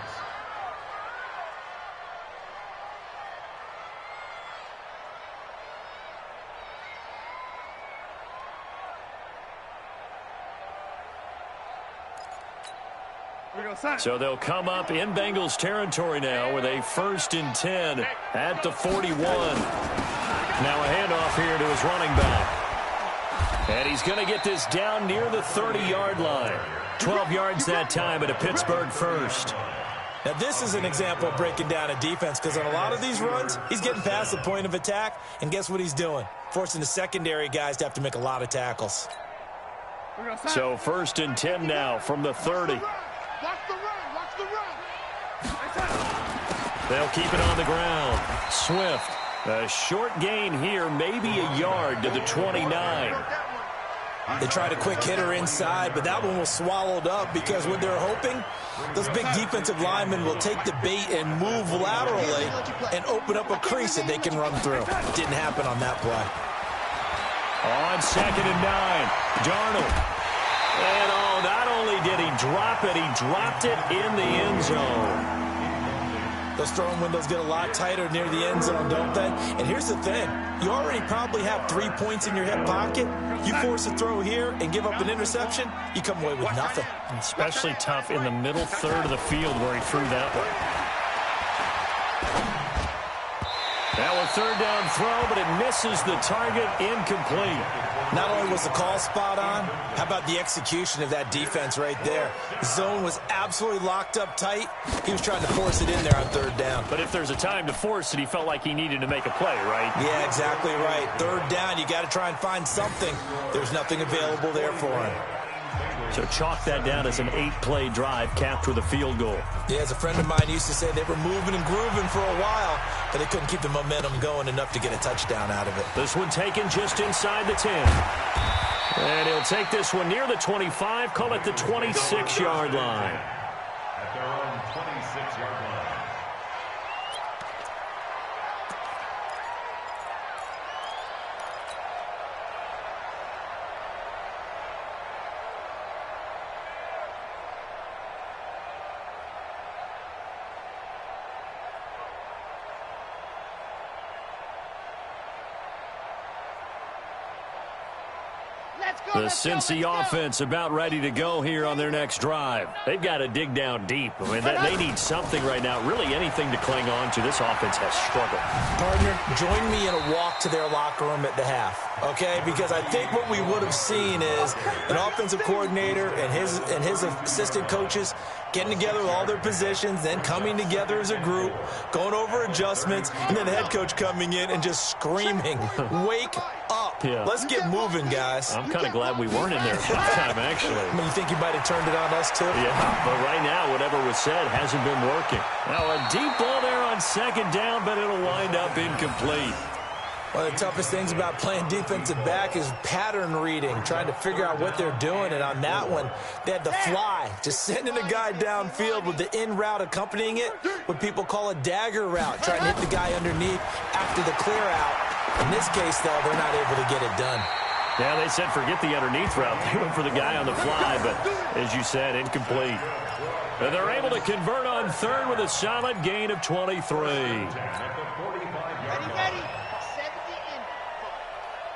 So they'll come up in Bengals territory now with a 1st and 10 at the 41. Now a handoff here to his running back. And he's going to get this down near the 30-yard line. 12 yards that time at a Pittsburgh first. Now this is an example of breaking down a defense, because on a lot of these runs, he's getting past the point of attack, and guess what he's doing? Forcing the secondary guys to have to make a lot of tackles. So 1st and 10 now from the 30. They'll keep it on the ground. Swift, a short gain here, maybe a yard to the 29. They tried a quick hitter inside, but that one was swallowed up, because what they're hoping, those big defensive linemen will take the bait and move laterally and open up a crease that they can run through. Didn't happen on that play. On 2nd and 9, Darnold. And not only did he drop it, he dropped it in the end zone. Those throwing windows get a lot tighter near the end zone, don't they? And here's the thing. You already probably have 3 points in your hip pocket. You force a throw here and give up an interception, you come away with nothing. Especially tough in the middle third of the field where he threw that one. Now a 3rd down throw, but it misses the target, incomplete. Not only was the call spot on, how about the execution of that defense right there? The zone was absolutely locked up tight. He was trying to force it in there on 3rd down. But if there's a time to force it, he felt like he needed to make a play, right? Yeah, exactly right. 3rd down, you got to try and find something. There's nothing available there for him. So chalk that down as an 8-play drive capped with a field goal. Yeah, as a friend of mine used to say, they were moving and grooving for a while, but they couldn't keep the momentum going enough to get a touchdown out of it. This one taken just inside the 10. And he'll take this one near the 25, call it the 26-yard line. At their own 26-yard line. The Cincy offense about ready to go here on their next drive. They've got to dig down deep. I mean, they need something right now, really anything to cling on to. This offense has struggled. Partner, join me in a walk to their locker room at the half, okay? Because I think what we would have seen is an offensive coordinator and his assistant coaches getting together with all their positions, then coming together as a group, going over adjustments, and then the head coach coming in and just screaming, wake up. Yeah. Let's get moving, guys. I'm kind of glad we weren't in there at halftime, actually. I mean, you think you might have turned it on us, too? Yeah, but right now, whatever was said hasn't been working. Now, a deep ball there on 2nd down, but it'll wind up incomplete. One of the toughest things about playing defensive back is pattern reading, trying to figure out what they're doing. And on that one, they had the fly, just sending a guy downfield with the in route accompanying it, what people call a dagger route, trying to hit the guy underneath after the clear out. In this case, though, they're not able to get it done. Yeah, they said forget the underneath route. They went for the guy on the fly, but as you said, incomplete. And they're able to convert on third with a solid gain of 23. Ready. 70 in.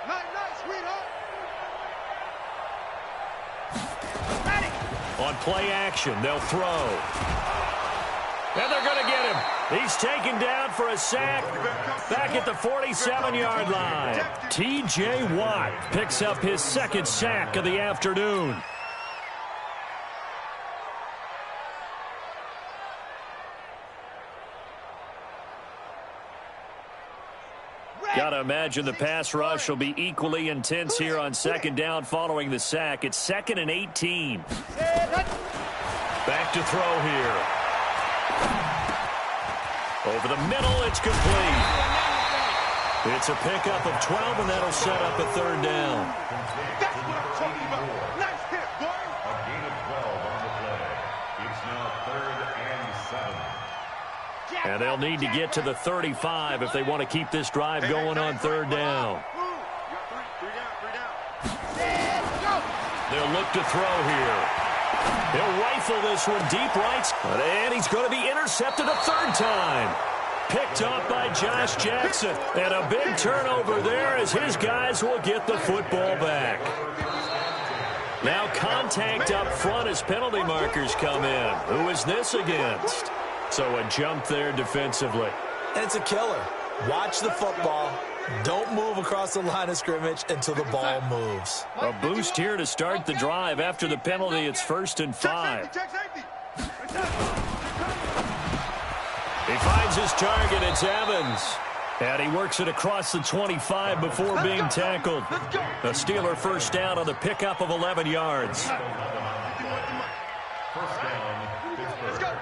Nice, sweetheart. Ready. On play action, they'll throw. And they're going to get him. He's taken down for a sack back at the 47-yard line. T.J. Watt picks up his second sack of the afternoon. Got to imagine the pass rush will be equally intense here on second down following the sack. It's 2nd and 18. Back to throw here. Over the middle, it's complete. It's a pickup of 12, and that'll set up a third down. That's what I'm talking about. Nice hit, boy. A gain of 12 on the play. It's now 3rd and 7. And they'll need to get to the 35 if they want to keep this drive going on third down. They'll look to throw here. He'll rifle this one deep right. And he's going to be intercepted a third time. Picked up by Josh Jackson. And a big turnover there as his guys will get the football back. Now contact up front as penalty markers come in. Who is this against? So a jump there defensively. And it's a killer. Watch the football. Don't move across the line of scrimmage until the ball moves. A boost here to start the drive. After the penalty, it's 1st and 5. He finds his target. It's Evans. And he works it across the 25 before being tackled. A Steeler first down on the pickup of 11 yards. First down, Pittsburgh.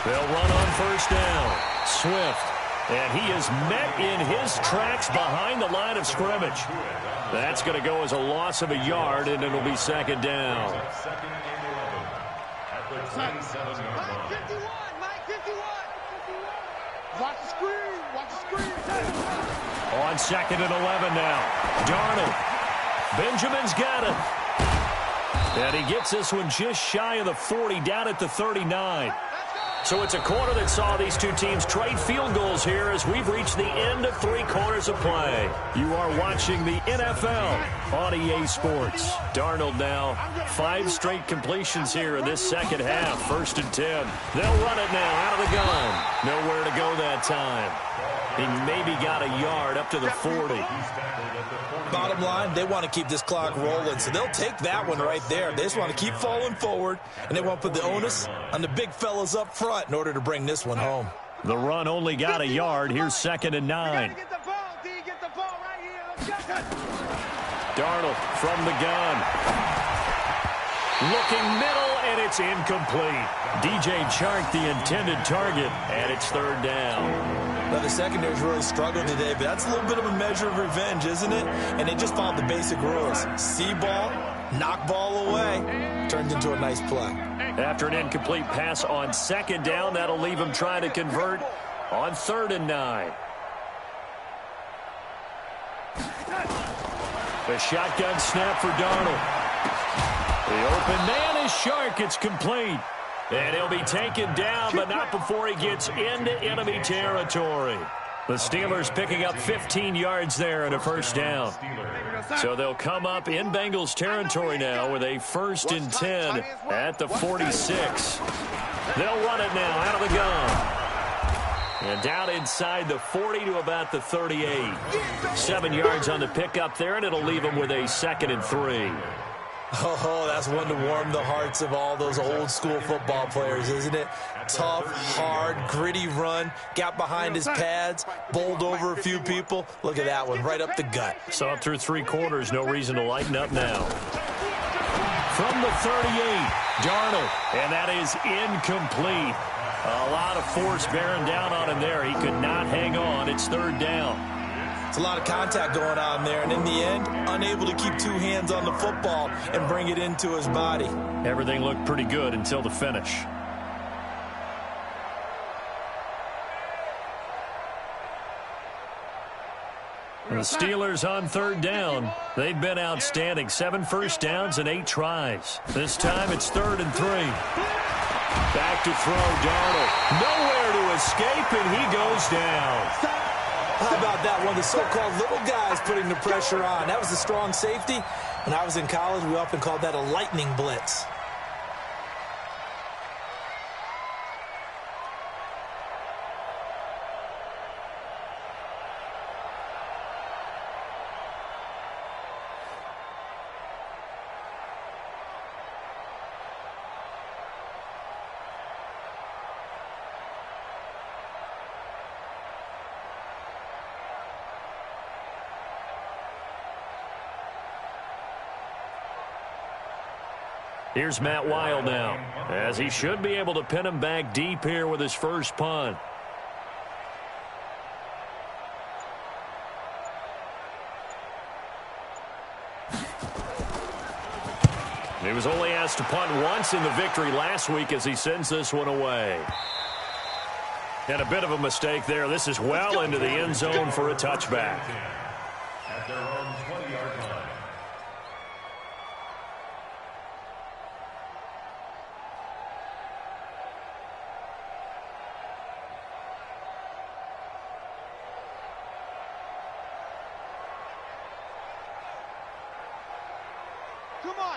They'll run on first down. Swift. And he is met in his tracks behind the line of scrimmage. That's going to go as a loss of a yard, and it'll be 2nd down. 2nd and 11 at the 27-yard line. 51, Mike 51. Watch the screen, watch the screen. On 2nd and 11 now. Darnold. Benjamin's got it. And he gets this one just shy of the 40, down at the 39. So it's a quarter that saw these two teams trade field goals here as we've reached the end of 3 quarters of play. You are watching the NFL on EA Sports. Darnold now 5 straight completions here in this second half. 1st and 10. They'll run it now out of the gun. Nowhere to go that time. He maybe got a yard up to the 40. Bottom line, they want to keep this clock rolling, so they'll take that one right there. They just want to keep falling forward, and they want to put the onus on the big fellas up front in order to bring this one home. The run only got a yard. Here's 2nd and 9. Darnold from the gun. Looking middle, and it's incomplete. DJ Chark, the intended target, and it's 3rd down. Now, the secondary's really struggled today, but that's a little bit of a measure of revenge, isn't it? And they just followed the basic rules. See ball, knock ball away. Turns into a nice play. After an incomplete pass on 2nd down, that'll leave him trying to convert on 3rd and 9. The shotgun snap for Darnold. The open man is Chark. It's complete. And he'll be taken down, but not before he gets into enemy territory. The Steelers picking up 15 yards there and a first down. So they'll come up in Bengals territory now with a 1st and 10 at the 46. They'll run it now out of the gun. And down inside the 40 to about the 38. 7 yards on the pickup there, and it'll leave them with a 2nd and 3. Oh, that's one to warm the hearts of all those old school football players, isn't it? Tough, hard, gritty run, got behind his pads, bowled over a few people. Look at that one, right up the gut. Saw it through 3 quarters, no reason to lighten up now. From the 38, Darnold, and that is incomplete. A lot of force bearing down on him there. He could not hang on. It's third down. It's a lot of contact going on there, and in the end, unable to keep two hands on the football and bring it into his body. Everything looked pretty good until the finish. The Steelers on third down. They've been outstanding. 7 first downs and 8 tries. This time it's 3rd and 3. Back to throw, Darnold. Nowhere to escape, and he goes down. How about that one? The so-called little guys putting the pressure on. That was a strong safety. When I was in college, we often called that a lightning blitz. Here's Matt Wild now, as he should be able to pin him back deep here with his first punt. He was only asked to punt once in the victory last week as he sends this one away. And a bit of a mistake there. This is well into the end zone for a touchback. At their own 20-yard line.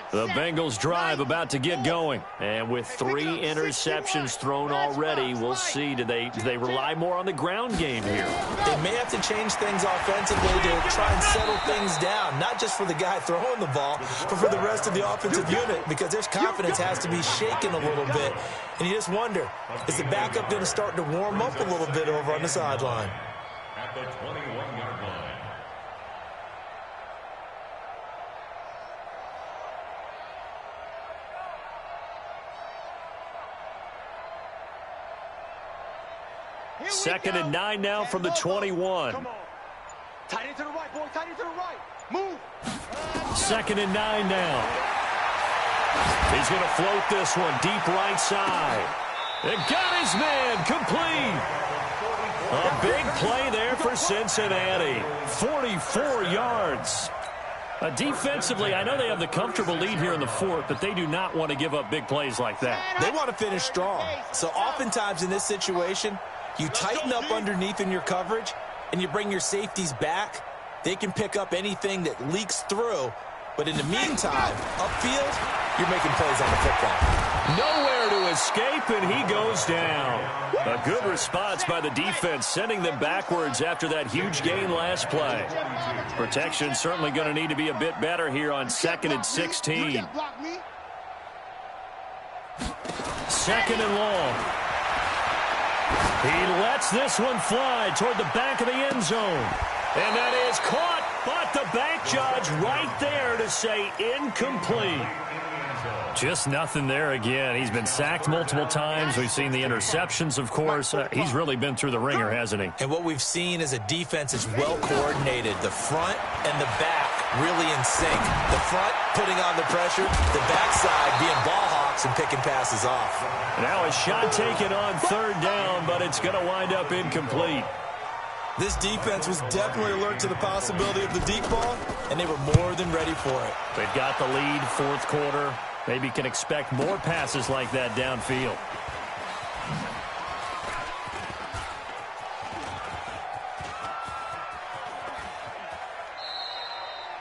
The Bengals drive about to get going. And with 3 interceptions thrown already, we'll see. Do they rely more on the ground game here? They may have to change things offensively to try and settle things down, not just for the guy throwing the ball, but for the rest of the offensive unit, because their confidence has to be shaken a little bit. And you just wonder, is the backup going to start to warm up a little bit over on the sideline? At the 21-yard line. Second and 9 now from the 21. Come on. Tight end to the right, boy. Tight end to the right. Move. Second and 9 now. He's going to float this one deep right side. And got his man complete. A big play there for Cincinnati. 44 yards. Defensively, I know they have the comfortable lead here in the 4th, but they do not want to give up big plays like that. They want to finish strong. So oftentimes in this situation, you tighten up underneath in your coverage, and you bring your safeties back. They can pick up anything that leaks through. But in the meantime, upfield, you're making plays on the football. Nowhere to escape, and he goes down. A good response by the defense, sending them backwards after that huge gain last play. Protection certainly going to need to be a bit better here on 2nd and 16. 2nd and long. He lets this one fly toward the back of the end zone. And that is caught, but the back judge right there to say incomplete. Just nothing there again. He's been sacked multiple times. We've seen the interceptions, of course. He's really been through the ringer, hasn't he? And what we've seen is a defense that's well coordinated. The front and the back really in sync. The front putting on the pressure, the backside being ball hawks and picking passes off. Now a shot taken on 3rd down, but it's going to wind up incomplete. This defense was definitely alert to the possibility of the deep ball, and they were more than ready for it. They've got the lead, 4th quarter. Maybe can expect more passes like that downfield.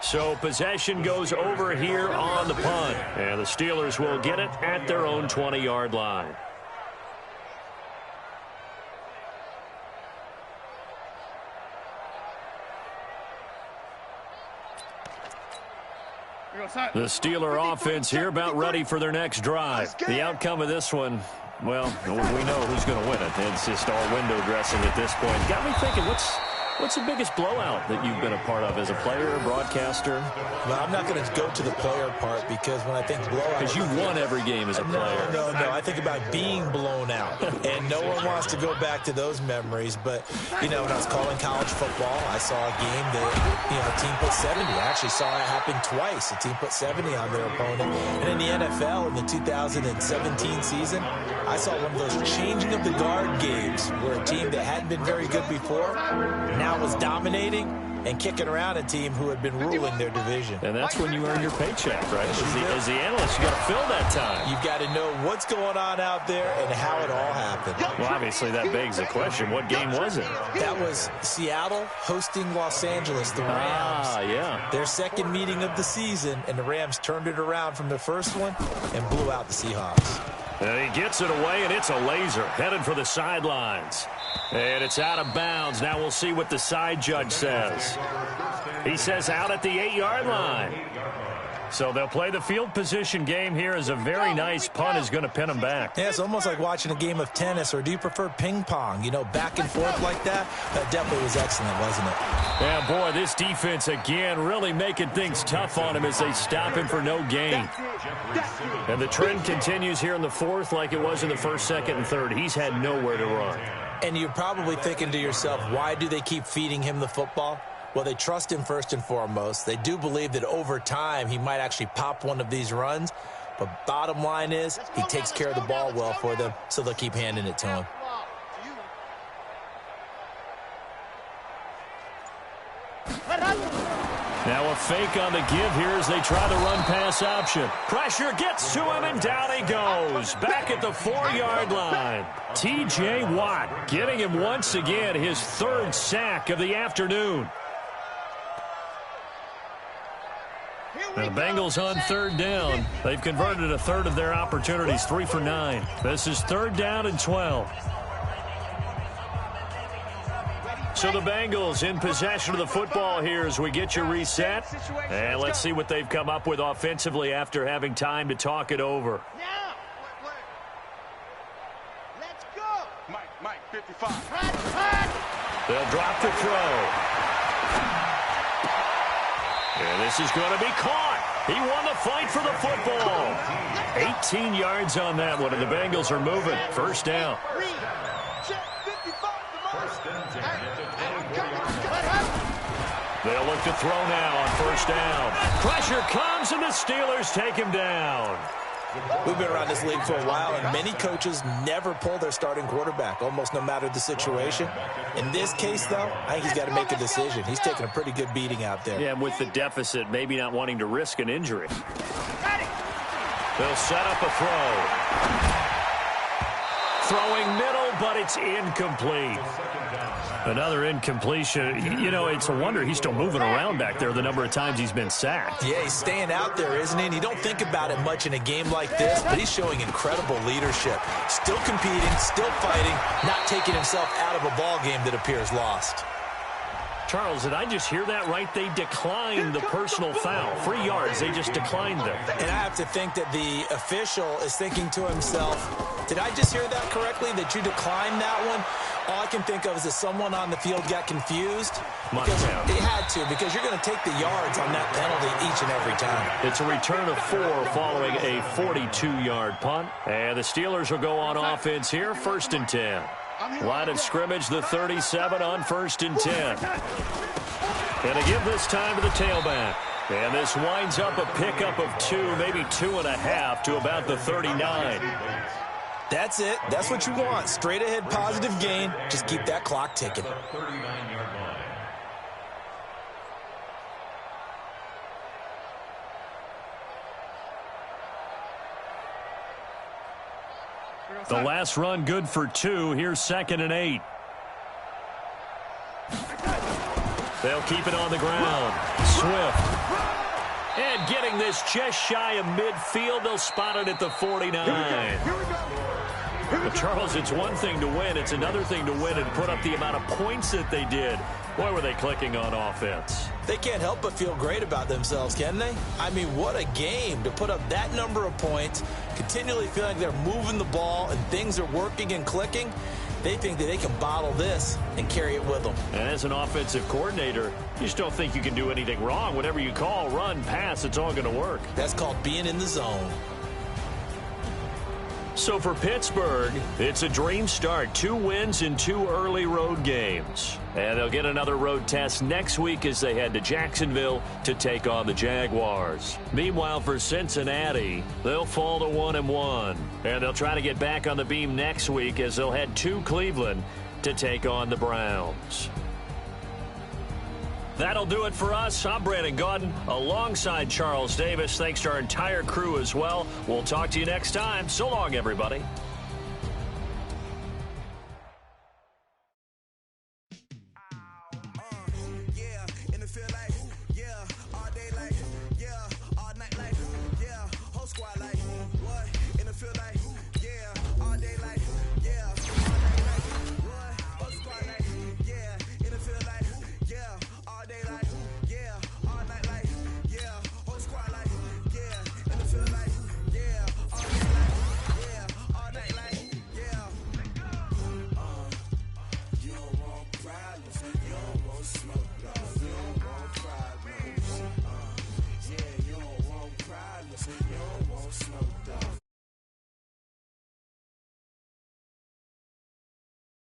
So possession goes over here on the punt. And the Steelers will get it at their own 20-yard line. The Steeler offense here about ready for their next drive. The outcome of this one, well, we know who's going to win it. It's just all window dressing at this point. Got me thinking, what's What's the biggest blowout that you've been a part of as a player or broadcaster? Well, I'm not going to go to the player part because when I think blowout... Because you won every game as a player. No. I think about being blown out. And no one wants to go back to those memories. But, when I was calling college football, I saw a game that, a team put 70. I actually saw it happen twice. A team put 70 on their opponent. And in the NFL, in the 2017 season, I saw one of those changing of the guard games where a team that hadn't been very good before now was dominating and kicking around a team who had been ruling their division. And that's when you earn your paycheck, right? As the analyst, you got to fill that time. You've got to know what's going on out there and how it all happened. Well, obviously, that begs the question, what game was it? That was Seattle hosting Los Angeles, the Rams. Yeah. Their second meeting of the season, and the Rams turned it around from the first one and blew out the Seahawks. And he gets it away, and it's a laser headed for the sidelines. And it's out of bounds. Now we'll see what the side judge says. He says out at the 8-yard line. So they'll play the field position game here as a very nice punt is going to pin them back. Yeah, it's almost like watching a game of tennis, or do you prefer ping pong? Back and forth like that? That definitely was excellent, wasn't it? Yeah, boy, this defense again really making things tough on him as they stop him for no gain. And the trend continues here in the fourth like it was in the first, second, and third. He's had nowhere to run. And you're probably thinking to yourself, why do they keep feeding him the football? Well, they trust him first and foremost. They do believe that over time he might actually pop one of these runs. But bottom line is he takes care of the ball well for them, so they'll keep handing it to him. Now a fake on the give here as they try the run-pass option. Pressure gets to him, and down he goes. Back at the 4-yard line. T.J. Watt getting him once again his third sack of the afternoon. The Bengals on third down. They've converted a third of their opportunities, 3 for 9. This is third down and 12. So the Bengals in possession of the football here as we get you reset. And let's see what they've come up with offensively after having time to talk it over. Let's go. Mike, 55. They'll drop the throw. And this is going to be caught. He won the fight for the football. 18 yards on that one, and the Bengals are moving. First down. They'll look to throw now on first down. Pressure comes, and the Steelers take him down. We've been around this league for a while, and many coaches never pull their starting quarterback, almost no matter the situation. In this case, though, I think he's got to make a decision. He's taking a pretty good beating out there. Yeah, and with the deficit, maybe not wanting to risk an injury. They'll set up a throw. Throwing middle, but it's incomplete. Another incompletion. It's a wonder he's still moving around back there the number of times he's been sacked. Yeah, he's staying out there, isn't he? And you don't think about it much in a game like this, but he's showing incredible leadership. Still competing, still fighting, not taking himself out of a ball game that appears lost. Charles, did I just hear that right? They declined the personal foul. 3 yards, they just declined them. And I have to think that the official is thinking to himself, did I just hear that correctly, that you declined that one? All I can think of is that someone on the field got confused. Because it had to, because you're going to take the yards on that penalty each and every time. It's a return of 4 following a 42-yard punt. And the Steelers will go on offense here, 1st and 10. Line of scrimmage, the 37 on 1st and 10. And to give this time to the tailback. And this winds up a pickup of 2, maybe 2.5 to about the 39. That's it. That's what you want. Straight ahead positive gain. Just keep that clock ticking. The last run good for 2. Here's 2nd and 8. They'll keep it on the ground. Swift. And getting this just shy of midfield. They'll spot it at the 49. But Charles, it's one thing to win. It's another thing to win and put up the amount of points that they did. Boy, were they clicking on offense. They can't help but feel great about themselves, can they? I mean, what a game to put up that number of points, continually feeling like they're moving the ball and things are working and clicking. They think that they can bottle this and carry it with them. And as an offensive coordinator, you just don't think you can do anything wrong. Whatever you call, run, pass, it's all going to work. That's called being in the zone. So for Pittsburgh, it's a dream start. 2 wins in 2 early road games. And they'll get another road test next week as they head to Jacksonville to take on the Jaguars. Meanwhile, for Cincinnati, they'll fall to 1-1. And they'll try to get back on the beam next week as they'll head to Cleveland to take on the Browns. That'll do it for us. I'm Brandon Gaudin alongside Charles Davis. Thanks to our entire crew as well. We'll talk to you next time. So long, everybody. Yeah, in the field like, yeah, all day like, yeah, all night like, yeah, whole squad like, what? In the field like.